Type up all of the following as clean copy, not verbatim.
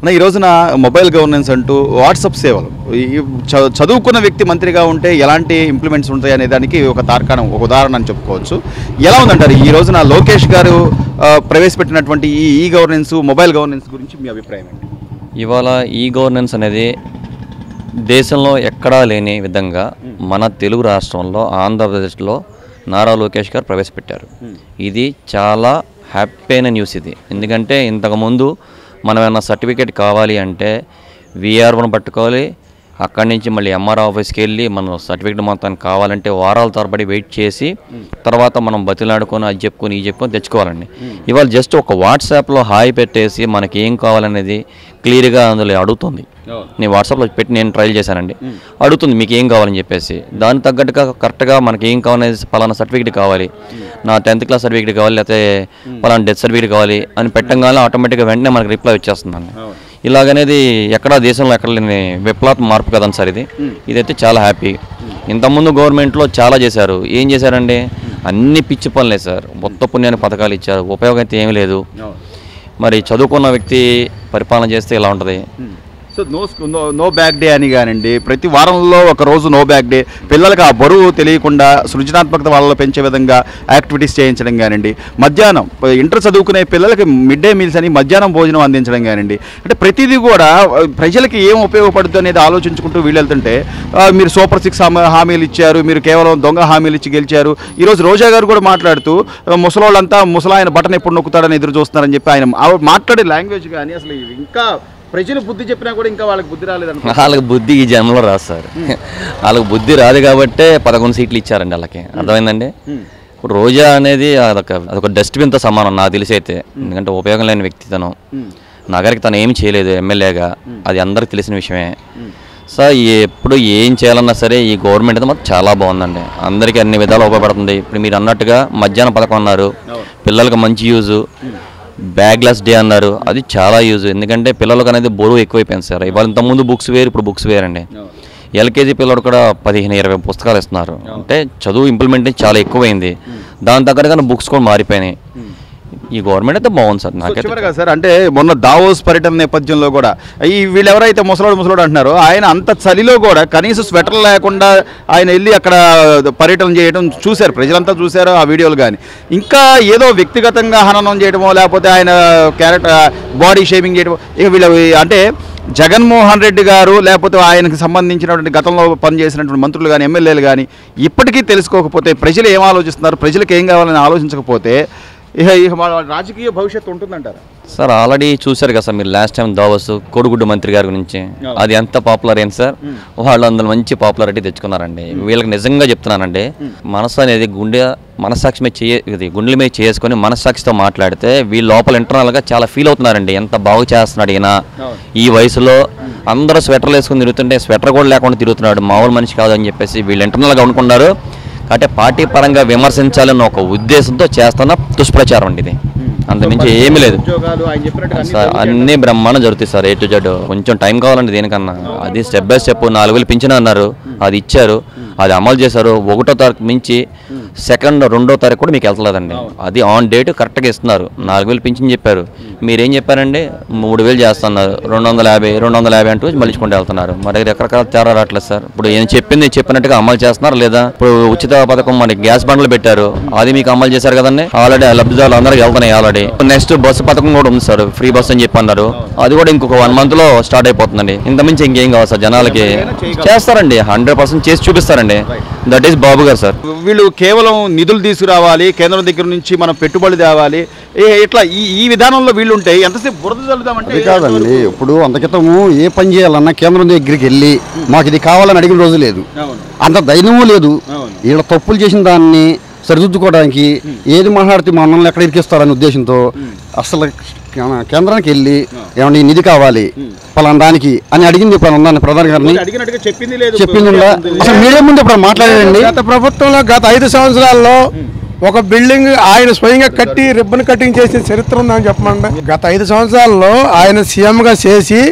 ఈ రోజున mobile governance అంటూ వాట్సాప్ సేవలు చదువుకున్న వ్యక్తి మంత్రిగా ఉంటే ఎలాంటి ఇంప్లిమెంట్స్ ఉంటాయి అనే దానికి ఒక ఉదాహరణ అని చెప్పుకోవచ్చు. ఎలా ఉందంటారు ఈ రోజున లోకేష్ గారు ప్రవేశపెట్టినటువంటి ఈ గవర్నెన్స్ మొబైల్ గవర్నెన్స్ గురించి మీ అభిప్రాయం ఏంటి? ఇవాళ ఈ గవర్నెన్స్ అనేది దేశంలో ఎక్కడా లేని విధంగా మన తెలుగు రాష్ట్రంలో ఆంధ్రప్రదేశ్లో నారా లోకేష్ గారు ప్రవేశపెట్టారు. ఇది చాలా హ్యాపీ అయిన న్యూస్ ఇది. ఎందుకంటే ఇంతకుముందు మనం ఏమైనా సర్టిఫికేట్ కావాలి అంటే విఆర్ఓని పట్టుకోవాలి, అక్కడి నుంచి మళ్ళీ ఎంఆర్ ఆఫీస్కి వెళ్ళి మనం సర్టిఫికేట్ మొత్తం కావాలంటే వారాల తరబడి వెయిట్ చేసి తర్వాత మనం బతిలాడుకొని అది చెప్పుకొని ఈ చెప్పుకొని తెచ్చుకోవాలండి. ఇవాళ జస్ట్ ఒక వాట్సాప్లో హాయ్ పెట్టేసి మనకి ఏం కావాలనేది క్లియర్గా అందులో అడుగుతుంది. నేను వాట్సాప్లో పెట్టి నేను ట్రయల్ చేశానండి, అడుగుతుంది మీకు ఏం కావాలని చెప్పేసి. దానికి తగ్గట్టుగా కరెక్ట్గా మనకి ఏం కావాలనేది పలానా సర్టిఫికేట్ కావాలి, నా 10th క్లాస్ సర్టిఫికేట్ కావాలి, లేకపోతే పలానా డెత్ సర్టిఫికేట్ కావాలి అని పెట్టంగానే ఆటోమేటిక్గా వెంటనే మనకి రిప్లై వచ్చేస్తుందండి. ఇలాగనేది ఎక్కడా దేశంలో ఎక్కడ లేని విప్లవాత్మక మార్పు కదండి సార్ ఇది. ఇదైతే చాలా హ్యాపీ. ఇంతకుముందు గవర్నమెంట్లో చాలా చేశారు. ఏం చేశారండి? అన్ని పిచ్చి పనులే సార్. మొత్తం పుణ్యానికి పథకాలు ఇచ్చారు, ఉపయోగం అయితే ఏమీ లేదు. మరి చదువుకున్న వ్యక్తి పరిపాలన చేస్తే ఇలా ఉంటుంది. సో నో బ్యాక్ డే అని కానివ్వండి, ప్రతి వారంలో ఒక రోజు నో బ్యాక్ డే, పిల్లలకి ఆ బరువు తెలియకుండా సృజనాత్మకత వాళ్ళలో పెంచే విధంగా యాక్టివిటీస్ చేయించడం కానివ్వండి, మధ్యాహ్నం ఇంటర్ చదువుకునే పిల్లలకి మిడ్ డే మీల్స్ అని మధ్యాహ్నం భోజనం అందించడం కానివ్వండి, అంటే ప్రతిదీ కూడా ప్రజలకి ఏం ఉపయోగపడుతుంది అనేది ఆలోచించుకుంటూ వీళ్ళు వెళ్తుంటే మీరు సూపర్ 6 హామీలు ఇచ్చారు, మీరు కేవలం దొంగ హామీలు ఇచ్చి గెలిచారు. ఈరోజు రోజా గారు కూడా మాట్లాడుతూ ముసలోళ్ళంతా ముసలాయన బటన్ ఎప్పుడు నొక్కుతాడని ఎదురు చూస్తున్నారని చెప్పి ఆయన మాట్లాడే లాంగ్వేజ్ కానీ అసలు ఇంకా ప్రజలు బుద్ధి చెప్పినా కూడా ఇంకా వాళ్ళకి బుద్ధి రాలేదండి. వాళ్ళకి బుద్ధి ఈ జన్మలో రాదు సార్. వాళ్ళకి బుద్ధి రాదు కాబట్టే 11 సీట్లు ఇచ్చారండి వాళ్ళకి. అర్థమైందండి? ఇప్పుడు రోజా అనేది అదొక డస్ట్బిన్తో సమానం నాకు తెలిసి అయితే. ఎందుకంటే ఉపయోగం లేని వ్యక్తితనం, నగరికి తను ఏమి చేయలేదు ఎమ్మెల్యేగా, అది అందరికి తెలిసిన విషయమే. సార్ ఎప్పుడు ఏం చేయాలన్నా సరే ఈ గవర్నమెంట్ అయితే మాత్రం చాలా బాగుందండి. అందరికీ అన్ని విధాలు ఉపయోగపడుతుంది. ఇప్పుడు మీరు అన్నట్టుగా మధ్యాహ్నం పథకం అన్నారు, పిల్లలకి మంచి యూజు. బ్యాగ్లెస్ డే అన్నారు, అది చాలా యూజ్. ఎందుకంటే పిల్లలకు అనేది బరువు ఎక్కువైపోయింది సార్. ఇవాళ ఇంతకుముందు బుక్స్ వేరు, ఇప్పుడు బుక్స్ వేరండి. ఎల్కేజీ పిల్లలు కూడా 15-20 పుస్తకాలు ఇస్తున్నారు. అంటే చదువు ఇంప్లిమెంట్ చాలా ఎక్కువైంది. దాని తగ్గట్టుగా బుక్స్ కూడా మారిపోయినాయి. ఈ గవర్నమెంట్ అయితే బాగుంది సార్. నాకైతే సార్ అంటే మొన్న దావోస్ పర్యటన నేపథ్యంలో కూడా వీళ్ళు ఎవరైతే ముసలోడు అంటున్నారో ఆయన అంత చలిలో కూడా కనీసం స్వెటర్ లేకుండా ఆయన వెళ్ళి అక్కడ పర్యటన చేయడం చూశారు, ప్రజలంతా చూశారు ఆ వీడియోలు. కానీ ఇంకా ఏదో వ్యక్తిగతంగా హననం చేయడమో లేకపోతే ఆయన క్యారెక్టర్ బాడీ షేమింగ్ చేయడమో, ఇక వీళ్ళు అంటే జగన్మోహన్ రెడ్డి గారు లేకపోతే ఆయనకు సంబంధించినటువంటి గతంలో పనిచేసినటువంటి మంత్రులు కానీ ఎమ్మెల్యేలు కానీ ఇప్పటికీ తెలుసుకోకపోతే, ప్రజలు ఏం ఆలోచిస్తున్నారు, ప్రజలకు ఏం కావాలని ఆలోచించకపోతే ఇక రాజకీయ భవిష్యత్తు ఉంటుందంటారా సార్? ఆల్రెడీ చూశారు కదా సార్ మీరు లాస్ట్ టైం దావోస్ కోడిగుడ్డు మంత్రి గారి గురించి. అది ఎంత పాపులర్ అయింది సార్. వాళ్ళు అందులో మంచి పాపులారిటీ తెచ్చుకున్నారండి. వీళ్ళకి నిజంగా చెప్తున్నానండి, మనసు అనేది మనస్సాక్షి మీద గుండెల మీద చేసుకొని మనస్సాక్షితో మాట్లాడితే వీళ్ళు లోపల ఇంటర్నల్గా చాలా ఫీల్ అవుతున్నారండి. ఎంత బాగు చేస్తున్నాడు ఈయన ఈ వయసులో. అందరూ స్వెటర్లు వేసుకుని తిరుగుతుంటే స్వెటర్ కూడా లేకుండా తిరుగుతున్నాడు, మామూలు మనిషి కాదని చెప్పేసి వీళ్ళు ఇంటర్నల్గా అనుకున్నారు. అంటే పార్టీ పరంగా విమర్శించాలన్న ఒక ఉద్దేశంతో చేస్తున్న దుష్ప్రచారం అండి ఇది. అంతమించి ఏమీ లేదు సార్. అన్నీ బ్రహ్మాండం జరుగుతాయి సార్, A to Z. కొంచెం టైం కావాలండి దేనికన్నా. అది స్టెప్ బై స్టెప్ 4,000 పింఛన్ అన్నారు, అది ఇచ్చారు, అది అమలు చేశారు. 1వ తారీఖు మించి 2వ తారీఖు కూడా మీకు వెళ్తలేదండి. అది ఆన్ డేట్ కరెక్ట్గా ఇస్తున్నారు. 4,000 పింఛన్ చెప్పారు, మీరేం చెప్పారండి 3,000 చేస్తున్నారు. 250 అంటూ మలుచుకుంటూ వెళ్తున్నారు. మరి రకరకాల తేడా రావట్లేదు సార్. ఇప్పుడు ఏం చెప్పినట్టుగా అమలు చేస్తున్నారు లేదా? ఇప్పుడు ఉచిత పథకం మనకి గ్యాస్ బండ్లు పెట్టారు, అది మీకు అమలు చేశారు కదండి. ఆల్రెడీ లబ్ధిదారులు అందరికీ వెళ్తున్నాయి ఆల్రెడీ. నెక్స్ట్ బస్సు పథకం కూడా ఉంది సార్, ఫ్రీ బస్ అని చెప్పి అన్నారు. అది కూడా ఇంకొక 1 month లో స్టార్ట్ అయిపోతుందండి. ఇంతమించి ఇంకేం కావాలి సార్? జనాలకి చేస్తారండి, 100% చేసి చూపిస్తారండి. దట్ ఈస్ బాబు గారు సార్. వీళ్ళు కేవలం నిధులు తీసుకురావాలి, కేంద్రం దగ్గర నుంచి మనం పెట్టుబడి తేవాలి, ఇట్లా ఈ విధానంలో వీళ్ళు ఉంటే ఎంతసేపు బురద చల్లుదామంటే కాదండి. ఇప్పుడు అంతకితము ఏ పని చేయాలన్నా కేంద్రం దగ్గరికి వెళ్ళి మాకు ఇది కావాలని అడిగిన రోజు లేదు, అంత ధైర్యమూ లేదు. వీళ్ళ తప్పులు చేసిన దాన్ని సరిదిద్దుకోవడానికి ఏది మాట్లాడితే మనల్ని ఎక్కడ ఇరికిస్తారనే ఉద్దేశంతో అసలు కేంద్రానికి వెళ్ళి ఏమంటే నిధి కావాలి పలానా దానికి అని అడిగింది ప్రధాని గారిని చెప్పింది. అసలు మీడియా ముందు ఇప్పుడు మాట్లాడారండి. గత ప్రభుత్వంలో గత 5 సంవత్సరాల్లో ఒక బిల్డింగ్ ఆయన స్వయంగా కట్టి రిబ్బన్ కటింగ్ చేసిన చరిత్ర ఉందని చెప్పమండి. గత 5 సంవత్సరాల్లో ఆయన సీఎంగా చేసి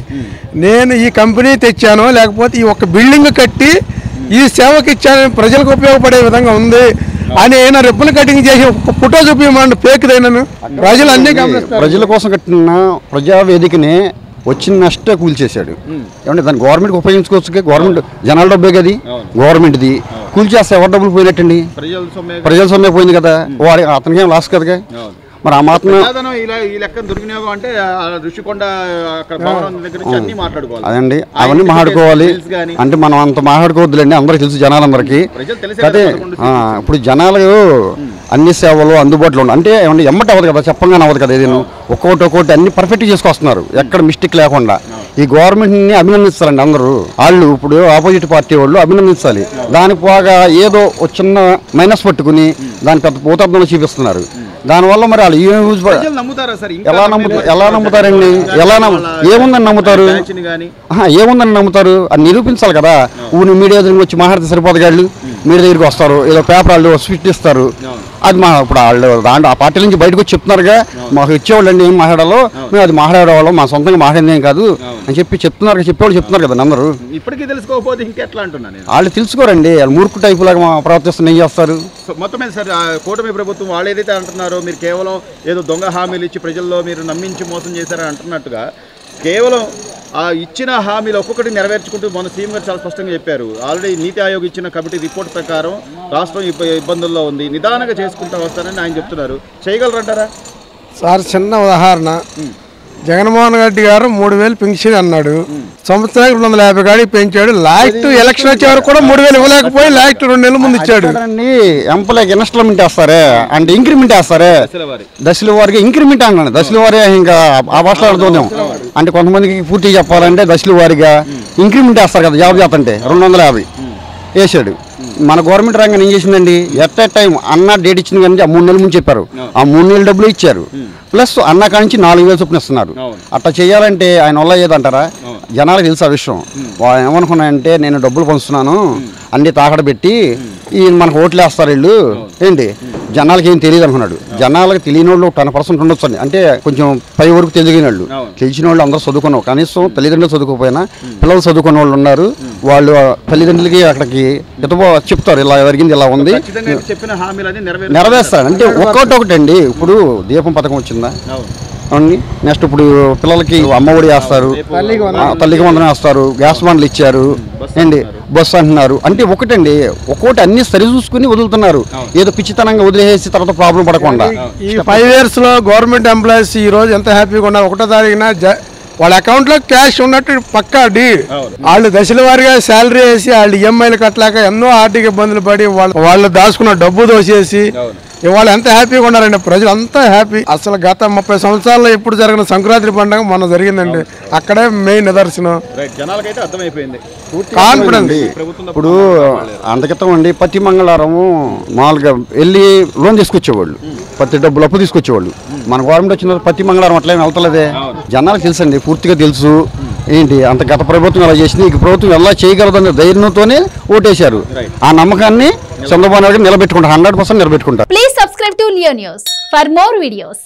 నేను ఈ కంపెనీ తెచ్చాను, లేకపోతే ఈ ఒక బిల్డింగ్ కట్టి ఈ సేవకి ఇచ్చాను, ప్రజలకు ఉపయోగపడే విధంగా ఉంది అని ఆయన రిబ్బన్ కటింగ్ చేసి ఒక ఫోటో చూపించమండి, ఫేక్ దైనను. ప్రజలు అన్ని ప్రజల కోసం కట్టిన ప్రజావేదికని వచ్చిన నష్ట కూల్చేశాడు. ఏమంటే దాన్ని గవర్నమెంట్కి ఉపయోగించుకోవచ్చు. గవర్నమెంట్ జనాల డబ్బే కదా, గవర్నమెంట్ది. కూల్చేస్తే ఎవరి డబ్బులు పోయినట్టండి? ప్రజల సొమ్మే పోయింది కదా, వాడి అతనికి ఏం లాస్ కదా. మరి ఆ మాత్రం అదండి, అవన్నీ మాట్లాడుకోవాలి. అంటే మనం అంత మాట్లాడుకోవద్దులేండి, అందరికి తెలుసు జనాలందరికీ. అదే ఇప్పుడు జనాలు అన్ని సేవలు అందుబాటులో ఉన్నాయి అంటే ఏమంటే ఎమ్మటి అవ్వదు కదా, చెప్పంగానే అవ్వదు కదా. ఏదైనా ఒక్కొక్కటి అన్ని పర్ఫెక్ట్ చేసుకొస్తున్నారు, ఎక్కడ మిస్టేక్ లేకుండా. ఈ గవర్నమెంట్ని అభినందిస్తారండి అందరూ. వాళ్ళు ఇప్పుడు ఆపోజిట్ పార్టీ వాళ్ళు అభినందించాలి. దానికి పోగా ఏదో చిన్న మైనస్ పట్టుకుని దాని పెద్ద భూతార్థంలో చూపిస్తున్నారు. దానివల్ల మరి వాళ్ళు ఎలా నమ్ముతారండి? ఏముందని నమ్ముతారు? ఏముందని నమ్ముతారు? అది నిరూపించాలి కదా. ఊరి మీడియా దగ్గరికి వచ్చి మాట్లాడితే సరిపోదు. వాళ్ళు మీడియా దగ్గరికి వస్తారు, ఏదో పేపర్ వాళ్ళు స్విచ్ ఇస్తారు. అది మా ఇప్పుడు వాళ్ళు దాంట్లో ఆ పార్టీ నుంచి బయటకు వచ్చి చెప్తున్నారుగా, మాకు ఇచ్చేవాళ్ళు అండి ఏం మాట్లాడాలో, మేము అది మాట్లాడేవాళ్ళం, మా సొంతంగా మాట్లాడేం కాదు అని చెప్పేవాళ్ళు చెప్తున్నారు కదా అందరూ. ఇప్పటికీ తెలుసుకోకపోతే ఇంకెట్లా అంటున్నాను. వాళ్ళు తెలుసుకోరండి, వాళ్ళు మూర్ఖు టైపు లాగా ప్రవర్తిస్తున్న ఏం చేస్తారు. మొత్తం మీద సార్ కూటమి ప్రభుత్వం వాళ్ళు ఏదైతే అంటున్నారో, మీరు కేవలం ఏదో దొంగ హామీలు ఇచ్చి ప్రజల్లో మీరు నమ్మించి మోసం చేశారని అంటున్నట్టుగా, కేవలం ఆ ఇచ్చిన హామీలు ఒక్కొక్కటి నెరవేర్చుకుంటూ మన సీఎం గారు చాలా స్పష్టంగా చెప్పారు. ఆల్రెడీ నీతి ఆయోగ్ ఇచ్చిన కమిటీ రిపోర్ట్ ప్రకారం రాష్ట్రం ఇబ్బందుల్లో ఉంది, నిదానంగా చేసుకుంటూ వస్తారని ఆయన చెప్తున్నారు. చేయగలరంటారా సార్? చిన్న ఉదాహరణ, జగన్మోహన్ రెడ్డి గారు 3000 పెన్షన్ అన్నాడు, సంవత్సరానికి 250 కాడికి పెంచాడు. లాస్ట్ ఎలక్షన్ వచ్చే వరకు కూడా 3000 ఇవ్వలేకపోయి లాస్ట్ 2 నెలల ముందు ఇచ్చాడు. ఎంప్లాయ్ ఇన్స్టాల్మెంట్ వేస్తారే అంటే ఇంక్రిమెంట్ వేస్తారే, దశల వారికి ఇంక్రిమెంట్ అన్నాడు. దశల వారి ఇంకా ఆ భాషలో అడుగుతున్నాం అంటే కొంతమందికి పూర్తిగా చెప్పాలంటే దశల వారిగా ఇంక్రిమెంట్ వేస్తారు కదా, జాబ్ చేస్తుంటే 250 వేసాడు. మన గవర్నమెంట్ రంగం ఏం చేసిందండి, ఎట్ ఏ టైం అన్న డేట్ ఇచ్చింది కానీ ఆ 3 నెలల ముందు చెప్పారు, ఆ 3 నెలల డబ్బులు ఇచ్చారు. ప్లస్ అన్న కానించి 4000 చొప్పున ఇస్తున్నారు. అట్లా చేయాలంటే ఆయన వల్ల ఏదంటారా? జనాలకు తెలుసు ఆ విషయం. వాళ్ళు ఏమనుకున్నాయంటే నేను డబ్బులు పంచుతున్నాను అన్ని తాకడ పెట్టి ఈ మనకు ఓట్లు వేస్తారు వీళ్ళు ఏంటి, జనాలకి ఏం తెలియదు అనుకున్నాడు. జనాలకు తెలియని వాళ్ళు 10% ఉండొచ్చు అండి, అంటే కొంచెం పై వరకు తెలియని వాళ్ళు. తెలిసిన వాళ్ళు అందరూ చదువుకున్నావు, కనీసం తల్లిదండ్రులు చదువుకోకపోయినా పిల్లలు చదువుకున్న వాళ్ళు ఉన్నారు. వాళ్ళు తల్లిదండ్రులకి అక్కడికి చెప్తారు ఇలా జరిగింది ఇలా ఉంది, నెరవేరుస్తారు. అంటే ఒక్కొక్కటి అండి. ఇప్పుడు దీపం పథకం వచ్చిందా అండి, నెక్స్ట్ ఇప్పుడు పిల్లలకి అమ్మఒడి వేస్తారు, తల్లికి వందనం వేస్తారు, గ్యాస్ బండ్లు ఇచ్చారు ఏంటి, బస్సు అంటున్నారు. అంటే ఒకటండి, ఒక్కొక్కటి అన్ని సరి చూసుకుని వదులుతున్నారు, ఏదో పిచ్చితనంగా వదిలేసి తర్వాత ప్రాబ్లం పడకుండా. ఈ 5 years లో గవర్నమెంట్ ఎంప్లాయీస్ ఈ రోజు ఎంత హ్యాపీగా ఉన్నారు. 1వ తారీఖున వాళ్ళ అకౌంట్లో క్యాష్ ఉన్నట్టు పక్కా డీ. వాళ్ళు దశల వారీగా శాలరీ వేసి వాళ్ళు ఈఎంఐలు కట్టలేక ఎన్నో ఆర్థిక ఇబ్బందులు పడి వాళ్ళు దాచుకున్న డబ్బు దోసేసి ఇవాళ ఎంత హ్యాపీగా ఉన్నారండి ప్రజలు, అంతా హ్యాపీ. అసలు గత 30 సంవత్సరాల్లో ఎప్పుడు జరిగిన సంక్రాంతి పండుగ మొన్న జరిగిందండి, అక్కడే మెయిన్ నిదర్శనం. కాన్ఫిడెన్స్. ఇప్పుడు అంతకితం అండి ప్రతి మంగళవారము మామూలుగా వెళ్ళి లోన్ తీసుకొచ్చేవాళ్ళు, ప్రతి డబ్బులు అప్పు తీసుకొచ్చేవాళ్ళు. మన గవర్నమెంట్ వచ్చిన ప్రతి మంగళవారం అట్లా వెళ్తలేదే. జనాలకు తెలుసండి, పూర్తిగా తెలుసు ఏంటి అంత గత ప్రభుత్వం ఎలా చేసింది, ఈ ప్రభుత్వం ఎలా చేయగలదనే ధైర్యంతోనే ఓటేశారు. ఆ నమ్మకాన్ని Chandrababu Naidu నిలబెట్టుకుంటారు, 100% నిలబెట్టుకుంటారు. Please subscribe to Leo News for more videos.